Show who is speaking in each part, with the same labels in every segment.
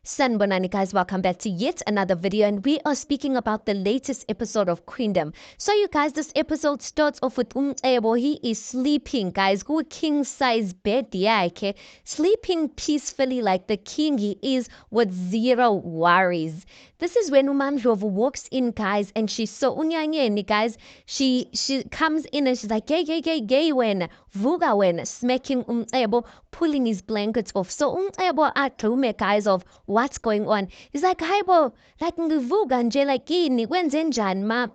Speaker 1: Sanbonani guys, welcome back to yet another video, and we are speaking about the latest episode of Queendom. So you guys, this episode starts off with Ebo. He is sleeping, guys. Go king size bed, yeah, okay. Sleeping peacefully like the king he is with zero worries. This is when Umandlovu walks in, guys, and she's so unyanyeni, guys. She comes in and she's like, gay when vuga when smacking Ebo, pulling his blankets off. So Ebo atlume, guys, of what's going on. He's like, hi bo, like ngivuga nje like yini kwenze njani ma.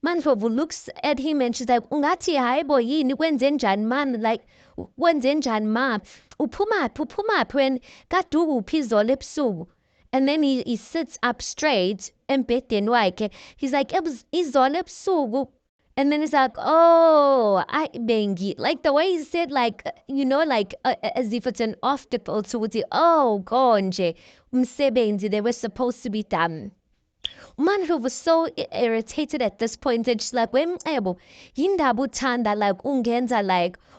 Speaker 1: Mandlovu looks at him and she's like, ungathi hi bo yini kwenze njani man, like kwenze njani ma, uphumaphi when kade ukuphi izolo ebusuku. And then he sits up straight embhedeni wakhe. He's like, izolo ebusuku. And then he's like, oh, I bengi. Like the way he said, like, like as if it's an afterthought to oh, konje, umsebenzi, they were supposed to be done. Mandlovu was so irritated at this point, and she's like, wemcebo, yindaba uthanda, like, ungenza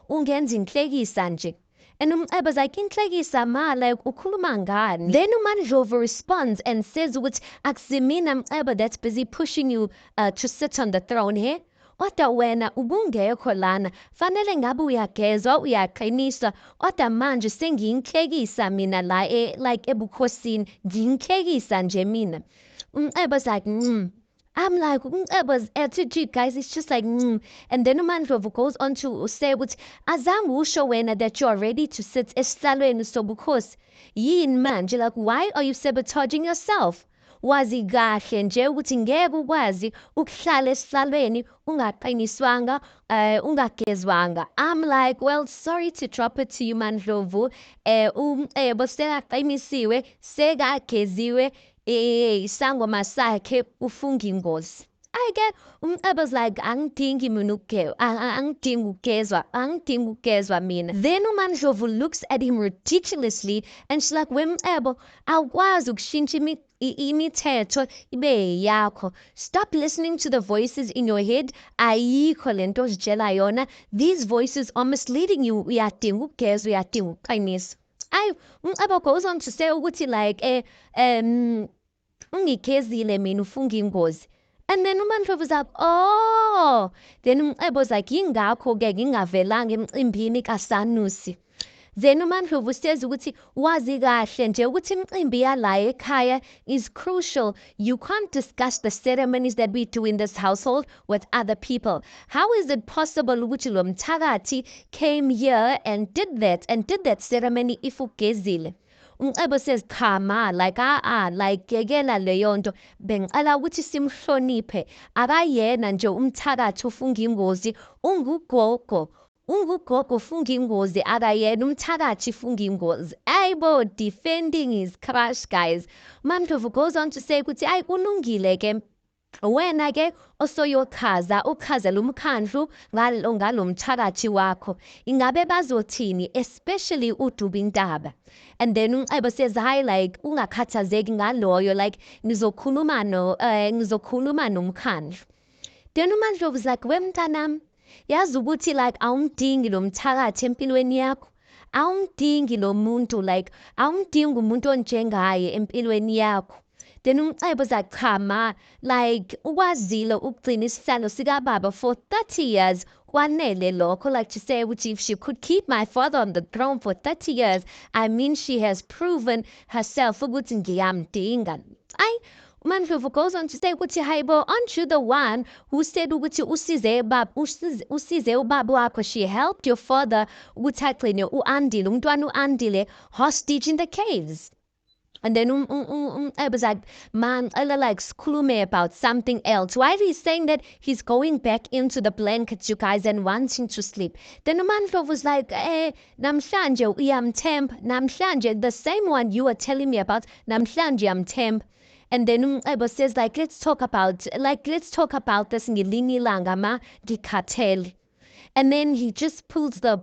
Speaker 1: inhlekisa nje. And umcebo's like, inhlekisa ma, like, ukhuluma ngani? Then uMandlovu responds and says, ukuthi akusimina mcebo that's busy pushing you to sit on the throne here. Oda wena ubungekho lana, fanele ngabe uyagezwa uyaqinisa, oda manje sengiyinhlekisa mina la like ebukhosini, ngiyinhlekisa nje mina. Umcebo's like, I'm like, Umcebo's attitude, guys, it's just like, And then uMandlovu goes on to say, azange usho wena that you are ready to sit esihlalweni sobukhosi. Yini manje, like, why are you sabotaging yourself? Wazi kahle nje ukuthi ngeke ukwazi ukuhlala esihlalweni ungaqiniswanga ungagezwanga. I'm like, well, sorry to drop it to you Mandlovu. Umcebo sekaqinisiwe, sekageziwe, isangoma sakhe ufunga ingozi. I get umcebo's like angidingi mina angidingi ukugezwa mina. Then uMandlovu looks at him ridiculously and she's like, wemcebo awukwazi ukushintsha imithetho ibe yakho. Stop listening to the voices in your head. Ayikho lento ozitshela yona. These voices are misleading you. Uyadinga ukugezwa, uyadinga ukuqinisa. Umcebo goes on to say ukuthi like ungigezile mina ufunga ingozi. And then uMandlovu was like, oh. Then umcebo's like, yingakho-ke ngingavelanga emcimbini kaSanusi. Then uMandlovu says ukuthi wazi kahle nje ukuthi imicimbi yala ekhaya is crucial. You can't discuss the ceremonies that we do in this household with other people. How is it possible ukuthi lo mthakathi came here and did that ceremony if ugezile? Umcebo says, khama, like, like, yekela leyo nto, bengicela ukuthi simhloniphe, akayena nje umthakathi ufunga ingozi, ungugogo ufunga ingozi, akayena umthakathi ufunga ingozi. Ayibo, defending his crush, guys. Mandlovu goes on to say ukuthi ayi kulungile ke wena ke ukhazela umkhandlu ngalo mthakathi wakho, ingabe bazothini, especially uDubintaba. And then umcebo says, hi, like ungakhathazeki ngaloyo, like ngizokhuluma nomkhandlu. Then uMandlovu's like, wemntanami, yazi ukuthi like awumdingi lo mthakathi empilweni yakho, awumdingi lo muntu, like awumdingi umuntu onjengaye empilweni yakho. Then umcebo's like, khama, like ukwazile ukugcina isihlalo sikababa for 30 years, kwanele lokho, like to say ukuthi if she could keep my father on the throne for 30 years, I mean she has proven herself ukuthi ngiyamdinga. Mandlovu goes on to say ukuthi hayibo, aren't you the one who said ukuthi usize ubaba wakho, she helped your father ukuthi agcine u-Andile, umntwana u-Andile hostage in the caves. And then I was like, man, I like skulume about something else. While he's saying that he's going back into the blankets, you guys, and wanting to sleep. Then Mandlovu was like, namhlanje uyamthemba, namhlanje, the same one you were telling me about, namhlanje amthemba. And then Umcebo says, like, let's talk about this ngelinye ilanga ma ngikhathele. And then he just pulls the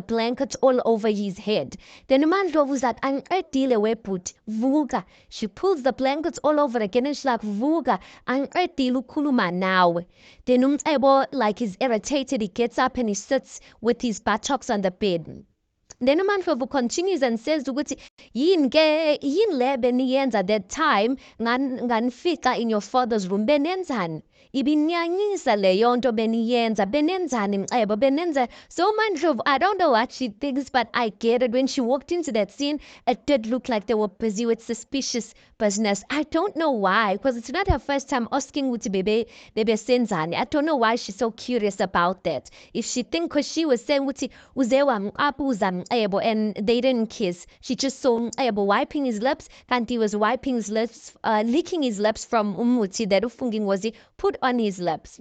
Speaker 1: blankets all over his head. Then uMandlovu's like, angiqedile webhuti, vuka. She pulls the blankets all over again and she's like, vuka, angiqedile ukukhuluma nawe. Then Umcebo, like, he's irritated, he gets up and he sits with his buttocks on the bed. Then uMandlovu continues and says ukuthi yini le beniyenza that time nganifica in your father's room benenzani ibinyanyisa leyo nto beniyenza benenzani Mcebo benenza. So uMandlovu, I don't know what she thinks, but I get it. When she walked into that scene, it did look like they were busy with suspicious business. I don't know why, because it's not her first time asking ukuthi bebe senzani. I don't know why she's so curious about that. If she think because she was saying ukuthi uze wamqabuza Mcebo and they didn't kiss, she just saw Mcebo wiping his lips, and he was wiping his lips, licking his lips from umuthi that ufunging was put on his lips.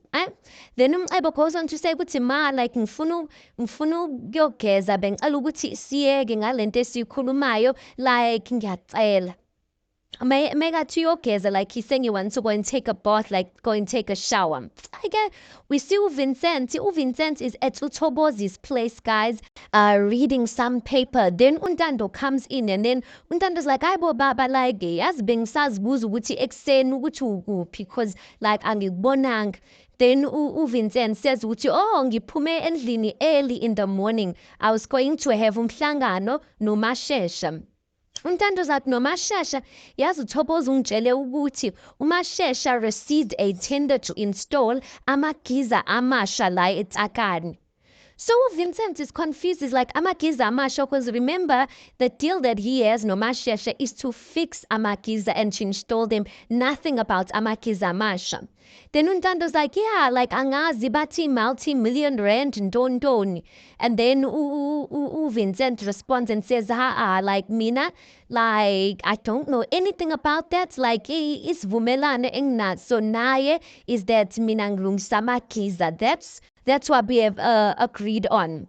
Speaker 1: Then Mcebo goes on to say ukuthi ma, like ngifuna ukuyogeza bengicela ukuthi siyeke ngalento esikhulumayo, like ngiyacela. Megathi uyogeza, like he's saying he wants to go and take a bath, like go and take a shower. Again, we see uVincent. uVincent is at uThobozi's place, guys, reading some paper. Then uNtando comes in, and then uNtando's like, "Ayibo baba, like yazi bengisazibuza ukuthi ekuseni ukuthi ukuphi, because like angikubonanga." Then uVincent says ukuthi, "Oh, ngiphume endlini early in the morning. I was going to have umhlangano noMashesha." uNtando zathi noMashesha, yazi uThoboza ungitshele ukuthi uMashesha received a tender to install amagiza amasha la eTsakani. So Vincent is confused. He's like, amagiza amasha, because remember, the deal that he has, noMashesha, is to fix amagiza and to install them. Nothing about amagiza amasha. Then uNtando's like, yeah, like angazi bathi multi-million rand ntoni. And then Vincent responds and says, like mina, like I don't know anything about that. Like isivumelwano enginaso naye is that mina ngilungisa amagiza. That's what we have agreed on.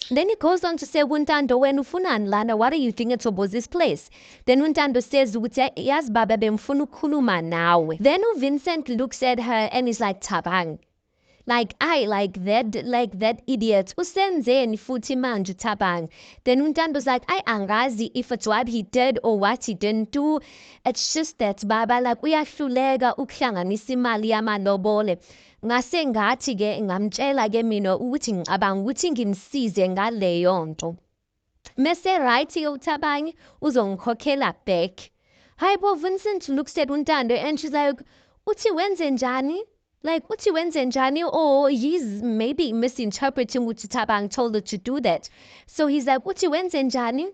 Speaker 1: Then he goes on to say, uNtando, wena ufunani lana? What are you thinking about this place? Then uNtando says, yazi baba bengifuna ukukhuluma nawe. Then Vincent looks at her and is like, Thabang. Like, I like that idiot. Usenzeni futhi manje Thabang. Then uNtando's like, I angazi if it's what he did or what he didn't do. It's just that baba, like uyahluleka ukuhlanganisa imali yamalobole. Ngase ngathi ke ngamtshela ke mina ukuthi ngicabanga ukuthi ngimsize ngaleyo nto. Mese right uThabang uzongikhokhela back. Hayibo, Vincent looks at uNtando and she's like, uthi wenze njani? Like, uthi wenze njani? Or he's maybe misinterpreting ukuthi Thabang told her to do that. So he's like, uthi wenze njani?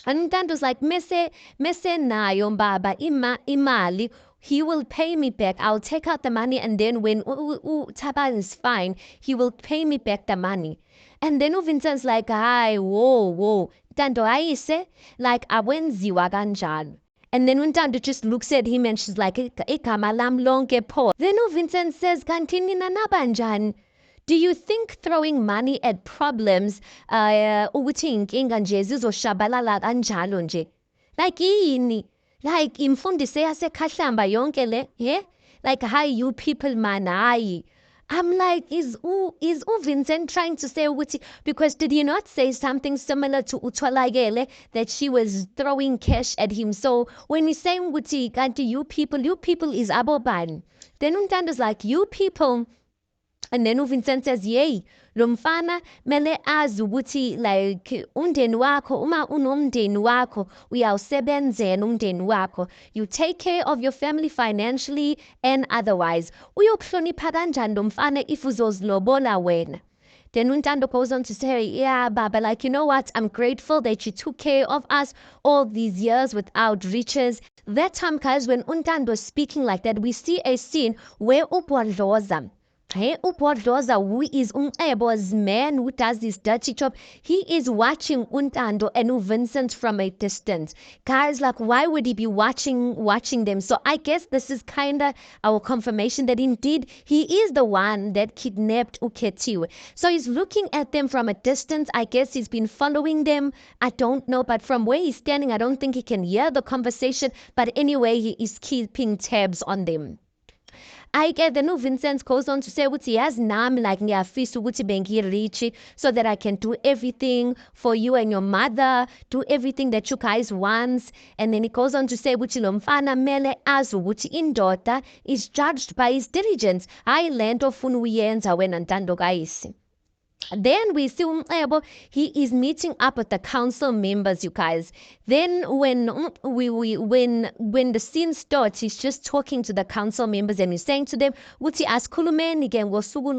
Speaker 1: And uNtando's like, mese nayo baba imali. He will pay me back. I'll take out the money, and then when Thabang is fine, he will pay me back the money. And then Vincent's like, hi, whoa. Tando ayise, like awenziwa kanjalo. And then uNtando just looks at him and she's like, igama lam lonke pho. Then Vincent says, kanti nina nabanjani? Do you think throwing money at problems ukuthi inkinga nje zizoshabalala kanjalo nje? Like yini? Like imfundisi yasekhahlamba yonke le, yeah? Like, hi you people man, hi. I'm like, is Vincent trying to say ukuthi, because did he not say something similar to uThwalakele, that she was throwing cash at him? So when he's saying ukuthi kanti you people is abobani. Then uNtando's like, you people. And then Vincent says, yay, lo mfana mele azi ukuthi like umndeni wakho, uma unomndeni wakho uyawusebenzela umndeni wakho. You take care of your family financially and otherwise. Uyokuhlonipha kanjani lo mfana if uzozlobola wena? Then uNtando goes on to say, yeah, baba, like, you know what? I'm grateful that you took care of us all these years without riches. That time, guys, when uNtando was speaking like that, we see a scene where uBhodloza, uBhodloza, who is uMcebo's man who does this dirty job, he is watching uNtando and Vincent from a distance. Guys, like, why would he be watching them? So I guess this is kind of our confirmation that indeed he is the one that kidnapped uKhethiwe. So he's looking at them from a distance. I guess he's been following them. I don't know, but from where he's standing, I don't think he can hear the conversation. But anyway, he is keeping tabs on them. I get the new Vincent goes on to say ukuthi yazi nami like ngiyafisa ukuthi bengirichi so that I can do everything for you and your mother, do everything that you guys want. And then he goes on to say ukuthi lo mfana mele azi ukuthi indoda is judged by his diligence, hayi lento ofuna uyenza wena Ntando kayisi. Then we see he is meeting up with the council members, you guys. Then when the scene starts, he's just talking to the council members and he's saying to them, "Uthi asikhulumeni ke ngosuku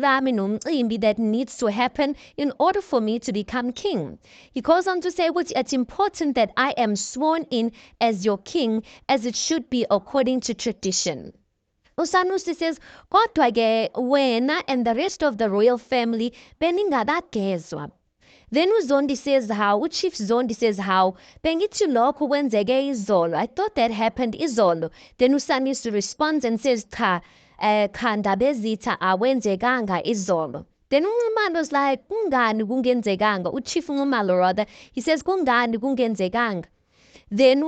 Speaker 1: lami nomcimbi that needs to happen in order for me to become king." He goes on to say, "It's important that I am sworn in as your king, as it should be according to tradition." USanusi says, "Kodwa-ke wena and the rest of the royal family beningabagezwa." Then Chief Zondi says how, "Bengithi lokho kwenzeke izolo. I thought that happened izolo." Then uSanusi responds and says, "Cha, Khandabezitha awenzekanga izolo." Then uNxumalo was like, "Kungani kungenzekanga?" UChief Nxumalo rather, he says, "Kungani kungenzekanga?" Then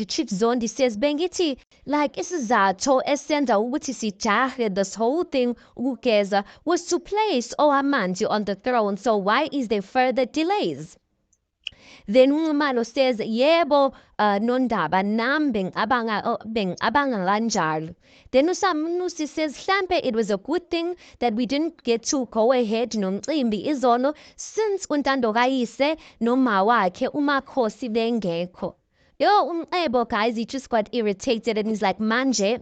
Speaker 1: Chief Zondi says, "Bengithi, like isizathu esenza ukuthi sijahe this whole thing ukugeza was to place Ohamanje on the throne. So why is there further delays?" Then Nxumalo says, "Yebo, Nondaba, nam bengabanga kanjalo." Then uSanusi says, "Hlampe it was a good thing that we didn't get to go ahead nomcimbi izolo since untando kayise noma wakhe uMakhosi bengekho." Yo, guys, he just got irritated and he's like, "Manje."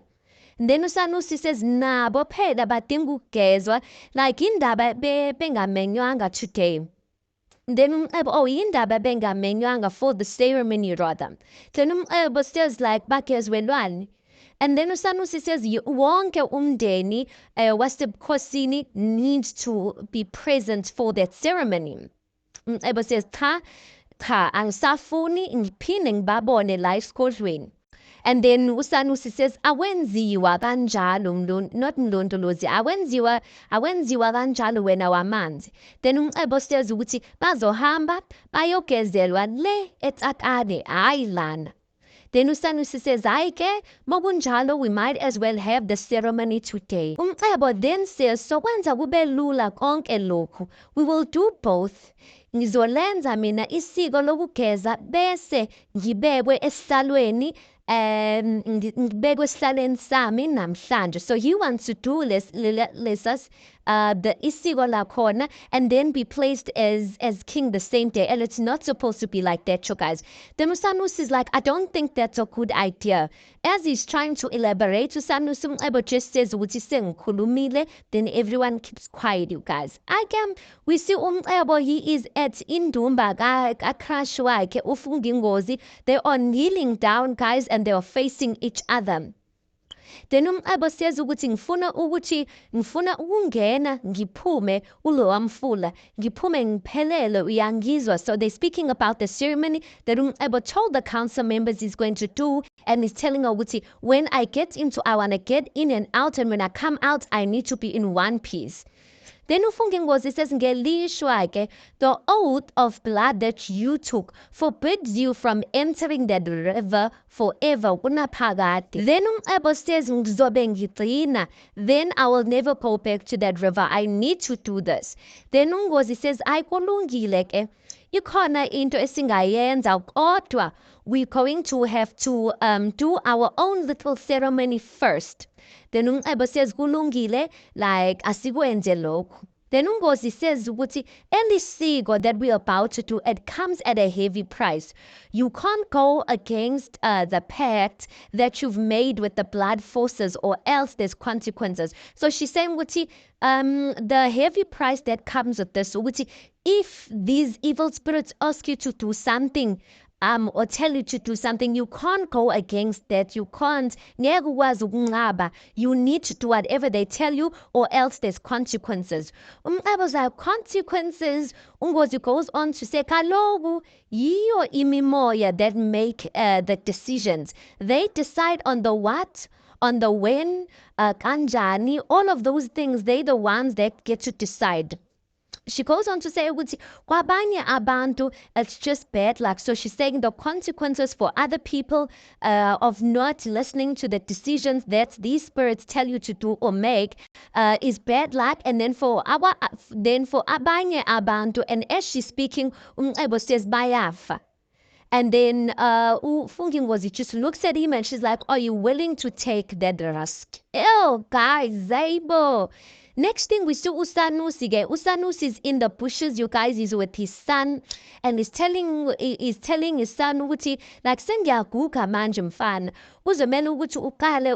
Speaker 1: And then uSanusi says, "Nabo phela badinga ukugezwa, like indaba bengamenywanga today." Then yindaba bengamenywanga for the ceremony rather. Then says like, "Bagezwelwani." And then uSanusi says, "Wonke umndeni wasebukhosini needs to be present for that ceremony." Says, "Cha, angisafuni ngiphinde ngibabone la esigodlweni." And then uSanusi says, "Awenziwa kanjalo not mlondolozi, awenziwa kanjalo wena wamanzi." Then says ukuthi bazohamba bayogezelwa le eTsakane, hayi lana. Then uSanusi says, "Hayi ke, makunjalo we might as well have the ceremony today." Then says, "Sokwenza kube lula konke lokhu, we will do both. Ngizolenza mina isiko lokugeza bese ngibekwe esihlalweni ngibekwe esihlalweni sami namhlanje." So he wants to do the isiko lakhona and then be placed as king the same day, and it's not supposed to be like that, you guys. Then uSanusi is like, "I don't think that's a good idea." As he's trying to elaborate, uSanusi just says ukuthi sengikhulumile, then everyone keeps quiet, you guys. Again, we see he is at Indumba crush wakhe uFungingozi. They are kneeling down, guys, and they are facing each other. Then says ukuthi ngifuna ukungena ngiphume ulowamfula ngiphume ngiphelele uyangizwa. So they're speaking about the ceremony that told the council members he's going to do, and he's telling her ukuthi, "When I get into, I want to get in and out, and when I come out, I need to be in one piece." Then uFungingozi says, "Ngelishwa-ke, the oath of blood that you took forbids you from entering that river forever kunaphakade." Then says, "Ngizobe ngigcina, then I will never go back to that river. I need to do this." Then uNgozi says, "Ayi kulungile ke, ikhona into esingayenza kodwa we're going to have to do our own little ceremony first." Then says, "Kulungile, like asikwenze lokhu." Then uNgozi says ukuthi elisiko that we're about to do, it comes at a heavy price. You can't go against the pact that you've made with the blood forces, or else there's consequences. So she's saying ukuthi the heavy price that comes with this, ukuthi if these evil spirits ask you to do something, or tell you to do something, you can't go against that. You can't. You need to do whatever they tell you, or else there's consequences. Was like, "Consequences." Ungozi goes on to say, "Kaloku yiyo imimoya that make the decisions. They decide on the what, on the when, kanjani, all of those things. They're the ones that get to decide." She goes on to say ukuthi kwabanye abantu it's just bad luck. So she's saying the consequences for other people of not listening to the decisions that these spirits tell you to do or make is bad luck. And then for abanye abantu, and as she's speaking, says bayafa. And then uFungingozi just looks at him and she's like, "Are you willing to take that risk?" Oh, guys, Zaibo. Next thing we see Usanusi. Usanusi is in the bushes, you guys. He's with his son, and he's telling his son ukuthi like sengiyaguga manje mfana. Uzomele ukuthi uqale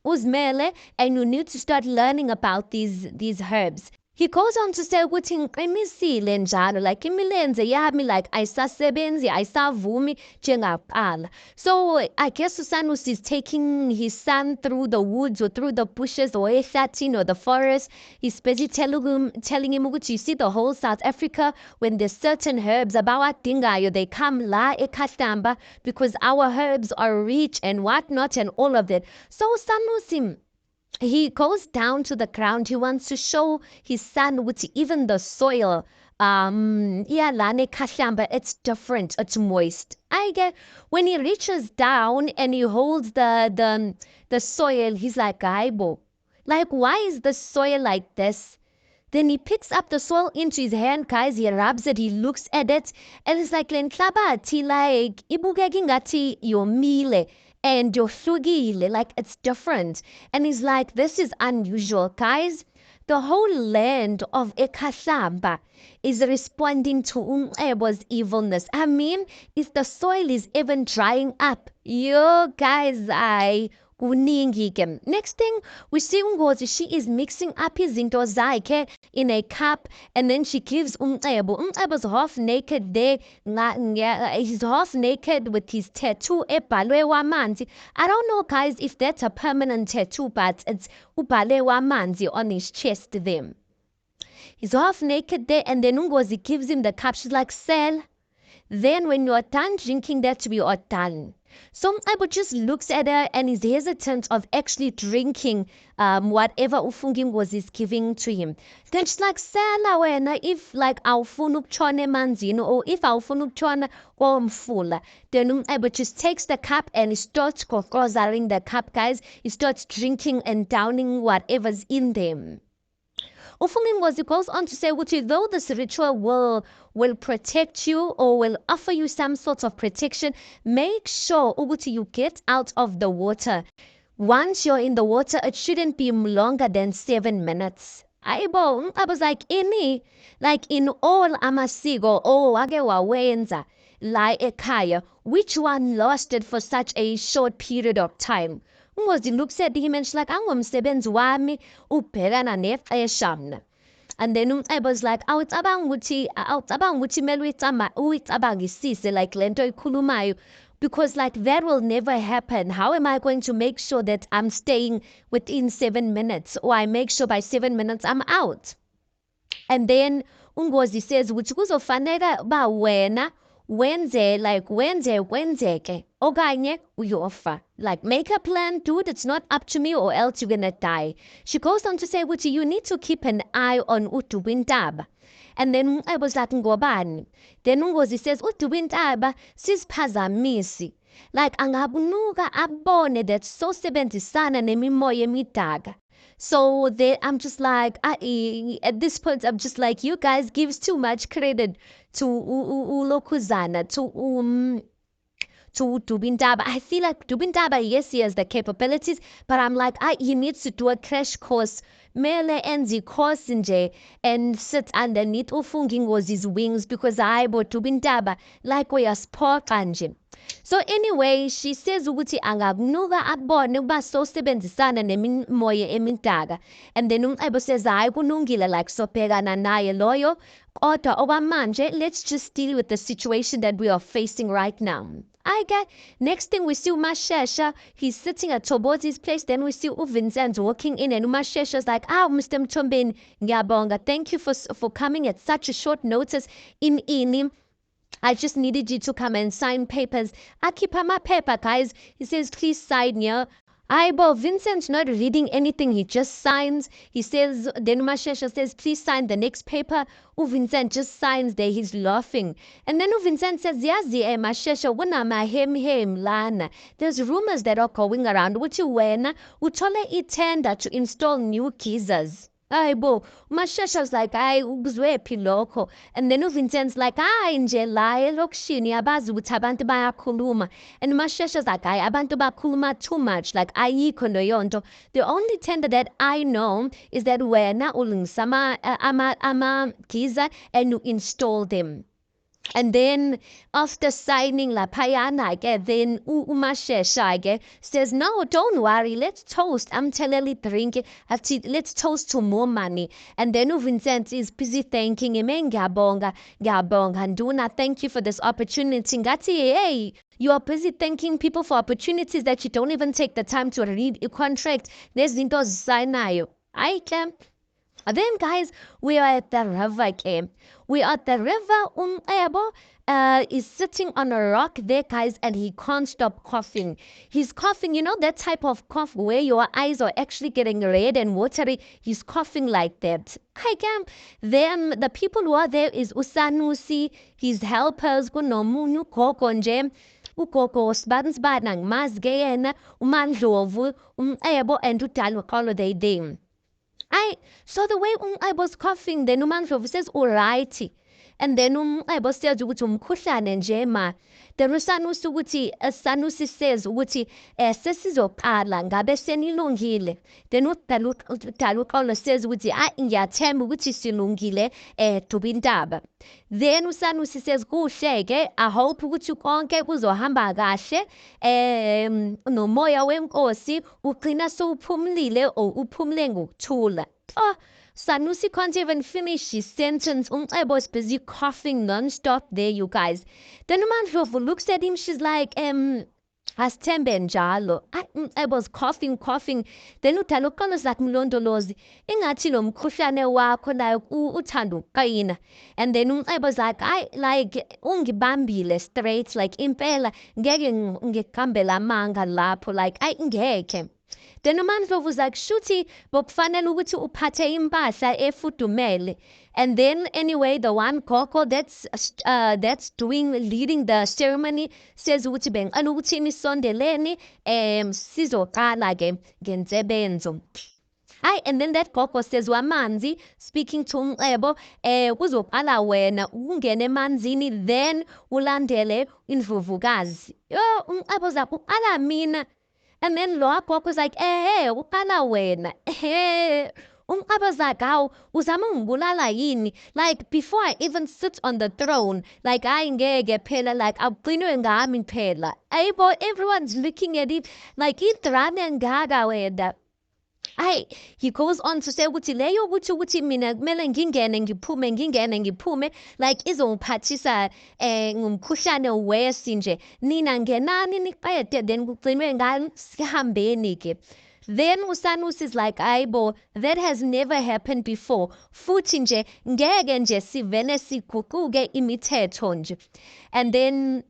Speaker 1: uzimele, and you need to start learning about these herbs. He goes on to say ukuthi ngiqinisile njalo, like imilenze yami like ayisasebenzi, ayisavumi njengakuqala. So I guess Usanus is taking his son through the woods or through the bushes or ehlathini or the forest. He's busy telling him ukuthi you see the whole South Africa, when there's certain herbs abawadingayo, they come la eKhahlamba because our herbs are rich and whatnot and all of that. So Usanus, he goes down to the ground. He wants to show his son with even the soil. Lane Kahlamba, it's different. It's moist. I get when he reaches down and he holds the soil, he's like, Aibo. Like, why is the soil like this? Then he picks up the soil into his hand, guys. He rubs it, he looks at it, and it's like lenhlabati, like ibukeka ngathi yomile and yohlukile, like it's different. And he's like, this is unusual, guys. The whole land of eKhahlamba is responding to Umcebo's evilness. I mean, if the soil is even drying up, yo guys, kuningi. Next thing we see Ngozi, she is mixing up izinto zakhe in a cup, and then she gives Umcebo. Umcebo's half naked there. He's half naked with his tattoo ebhalwe wamanzi. I don't know, guys, if that's a permanent tattoo, but it's ubhalwe wamanzi on his chest there. He's half naked there, and then Ngozi gives him the cup. She's like, sell. Then when you're done drinking that, we are done. So Mcebo just looks at her and is hesitant of actually drinking whatever Ufungi Ngozi is giving to him. Then she's like, Sala wena, if like awufuna ukutshona emanzini, or if awufuna ukutshona komfula. Then Mcebo just takes the cup and he starts kokozaring the cup, guys. He starts drinking and downing whatever's in them. Ufungi Ngozi goes on to say, though this ritual will protect you or will offer you some sort of protection, make sure you get out of the water. Once you're in the water, it shouldn't be longer than 7 minutes. I was like, in all amasiko, wake wawenza la ekhaya, which one lasted for such a short period of time? Ngozi looks at him and she's like, angumsebenzi wami ubhekana nexesha mna. And then Umcebo's like, awucabanga ukuthi mele uyicabangisise like lento ikhulumayo, because like that will never happen. How am I going to make sure that I'm staying within 7 minutes, or I make sure by 7 minutes I'm out? And then Ngozi says, ukuthi kuzofanele ba wena wenzeke okanye uyofa. Like, make a plan, dude. It's not up to me, or else you're gonna die. She goes on to say, ukuthi you need to keep an eye on uDubintaba. And then I was like, ngobani? Then Ngozi says, uDubintaba sisiphazamisi. Like, angabunuka abone that sosebenzisana nemimoya emidaka. So I'm just like, at this point, I'm just like, you guys gives too much credit to Lokuzana, to Dubintaba. I feel like Dubintaba, yes, he has the capabilities, but I'm like, he needs to do a crash course. Mele enzi course nje and sit underneath Ufungi Ngozi's wings, because Dubintaba like uyasiphoxa nje. So anyway, she says ukuthi angakunuka abone ukuba sosebenzisana nemimoya emidaka. And then Umcebo says, hayi kunungile like sobhekana naye loyo, kodwa okwamanje let's just deal with the situation that we are facing right now. Next thing we see Mashesha, he's sitting at Thobozi's place. Then we see Vincent walking in, and Mashesha's like, Mr. Mtombeni, ngiyabonga, thank you for coming at such a short notice in Ini. I just needed you to come and sign papers. I keep my paper, guys. He says, please sign here. Vincent's not reading anything. He just signs. He says, then Mashesha says, please sign the next paper. Vincent just signs there. He's laughing. And then Vincent says, yazi Mashesha, wuna hem lana. There's rumors that are going around. Uthi wena, utole itender to install new geysers. Hayibo, uMashasha's like, hayi ukuzwephi lokho? And then uVincent's like, hayi nje la elokishini yabazi ukuthi abantu bayakhuluma. And uMashasha's like, hayi abantu bakhuluma too much, like ayikho leyo nto. The only tender that I know is that wena ulungisa ama-giza and you install them. And then after signing laphayana, then umashesha says, no, don't worry, let's toast. I'm telling drink. Let's toast to more money. And then Vincent is busy thanking him. Ngiyabonga, Nduna, thank you for this opportunity. Ngati, hey, you are busy thanking people for opportunities that you don't even take the time to read a contract. There's into signayo. I can. Then, guys, we are at the river again. We are at the river. Ebo is sitting on a rock there, guys, and he can't stop coughing. He's coughing, you know, that type of cough where your eyes are actually getting red and watery. He's coughing like that. Then the people who are there is Usanusi, his helpers, Kunomunyu, Kokonjem. Ukoko sibani angimazi ke yena uMandlovu Ebo and uDalukolo they there. So the way I was coughing, then uMandlovu says, alrighty. And then I was says ukuthi umkhuhlane nje ma. Then uSanusi ukuthi Sanusi says ukuthi sesizoqala ngabe senilungile. Then uDalukolo says ukuthi ngiyathemba ukuthi silungile Tubindaba. Then uSanusi says kuhle-ke I hope ukuthi konke kuzohamba kahle nomoya wenkosi ugcina sowuphumlile or uphumle ngokuthula. Sanusi can't even finish his sentence. Umcebo is busy coughing non-stop there, you guys. Then uMandlovu looks at him, she's like, asithembe njalo. Umcebo's coughing. Then uDalukolo is like, Mlondolozi, ingathi lo mkhuhlane wakho nayo uthanda ukuqina. And then umcebo's like, ungibambile straight, like impela ngeke ngikambela amanga lapho, like ngeke. Then uMandlovu was like, shuti, bokufanele ukuthi uphathe impahla efudumele. And then anyway, the one Koko that's leading the ceremony says ukuthi bengicela ukuthi nisondeleni sizoqala ke ngensebenzo. And then that Koko says wamanzi speaking to Umcebo kuzoqala wena ungene emanzini then ulandele indlovukazi. Umcebo's like uqala mina. And then lo Koko was like, uqala wena. Umcebo's like, hawu uzama ungibulala yini? Like before I even sit on the throne, like ngeke phela, like awugcinwe ngami phela. Ayibo, everyone's looking at it like idrama engaka wena. He goes on to say ukuthi leyo ukuthi mina kumele ngingene ngiphume like izongiphathisa ngumkhuhlane wesinje nina ngenani niqede then kugcinwe ngani sihambeni ke. Then uSanusi is like, ayibo, that has never happened before. Futhi nje ngeke nje sivene siguquke imithetho nje. And then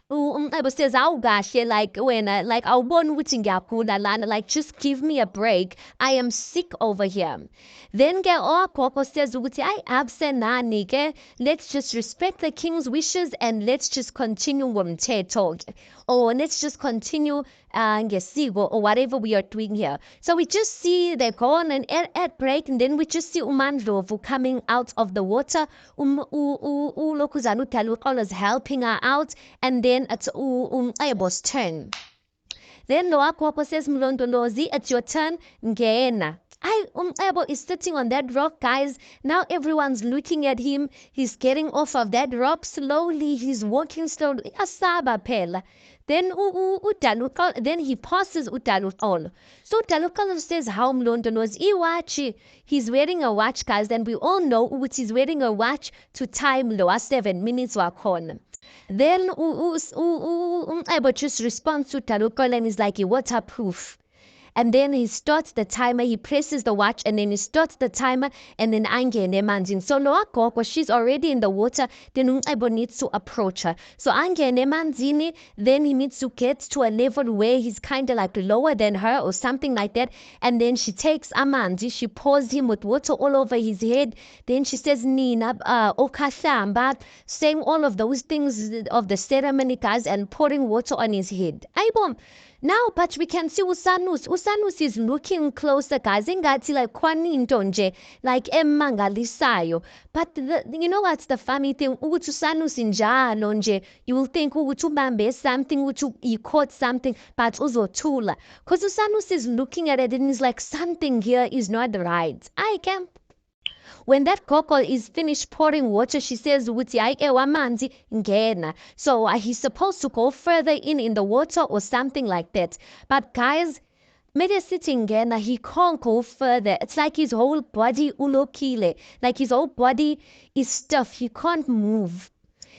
Speaker 1: Umcebo says, awukahle, like wena, like awuboni ukuthi ngiyagula lana, like just give me a break. I am sick over here. Then ke Koko says ukuthi absenani ke, let's just respect the king's wishes and let's just continue ngomthetho. Or let's just continue ngesiko or whatever we are doing here. So we just see they go on an ad break and then we just see uMandlovu coming out of the water. Ulokuzana uDalukolo is helping her out and then it's Umcebo's turn. Then Loa Koko says, Mlondolozi, it's your turn, ngena. Umcebo is sitting on that rock, guys. Now everyone's looking at him. He's getting off of that rock slowly. He's walking slowly. Asaba phela. Then then he passes uDalukolo. So uDalukolo says, how Mlondolozi iwachi. He's wearing a watch, guys. And we all know which he's wearing a watch to time lower 7 minutes wakhona. Then Umcebo just responds to uDalukolo and he's like, waterproof. And then he starts the timer, he presses the watch, and then he starts the timer, and then angene emanzini. So Loa Koko, she's already in the water, then Umcebo needs to approach her. So angene emanzini, then he needs to get to a level where he's kind of like lower than her or something like that. And then she takes amanzi, she pours him with water all over his head. Then she says, Nina, okahlamba, saying all of those things of the ceremony, guys, and pouring water on his head. Ayibom. Now, but we can see Usanusi uSanusi is looking closer, guys, ingathi like kwaninto nje, like emangalisayo. But you know what's the funny thing? Ukuthi uSanusi njalo nje, you will think ukuthi ubambe something, ukuthi he caught something, but uzothula. Because uSanusi is looking at it and he's like, something here is not right. I can. When that gogo is finished pouring water, she says, "Wuti wamanzi ngena." So he's supposed to go further in the water or something like that. But guys, Media sitting ngena, he can't go further. It's like his whole body ulokile. Like his whole body is stiff. He can't move.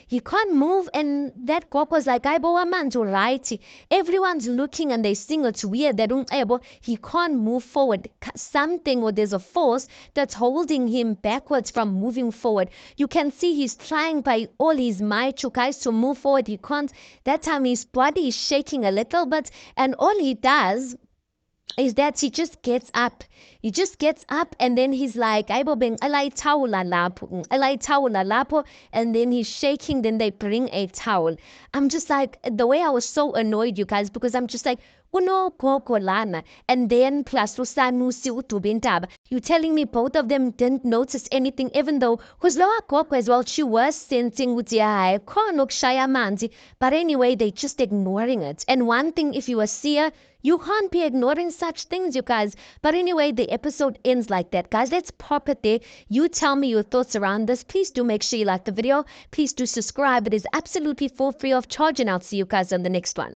Speaker 1: He can't move, and that cop was like, "Aibo man's right." Everyone's looking and they think it's weird. They don't able. He can't move forward. Something or there's a force that's holding him backwards from moving forward. You can see he's trying by all his might, you guys, to move forward. He can't. That time his body is shaking a little bit, and all he does is that he just gets up. He just gets up and then he's like, "Aibo beng alai towel lapo," and then he's shaking, then they bring a towel. I'm just like, the way I was so annoyed, you guys, because I'm just like, "Uno koko lana," and then plus uSanusi uDubintaba. You telling me both of them didn't notice anything, even though because Loa Koko as well, she was sensing with manzi. But anyway, they just ignoring it. And one thing, if you are seer, you can't be ignoring such things, you guys. But anyway, the episode ends like that, guys. Let's pop it there. You tell me your thoughts around this. Please do make sure you like the video. Please do subscribe. It is absolutely for free of charge, and I'll see you guys on the next one.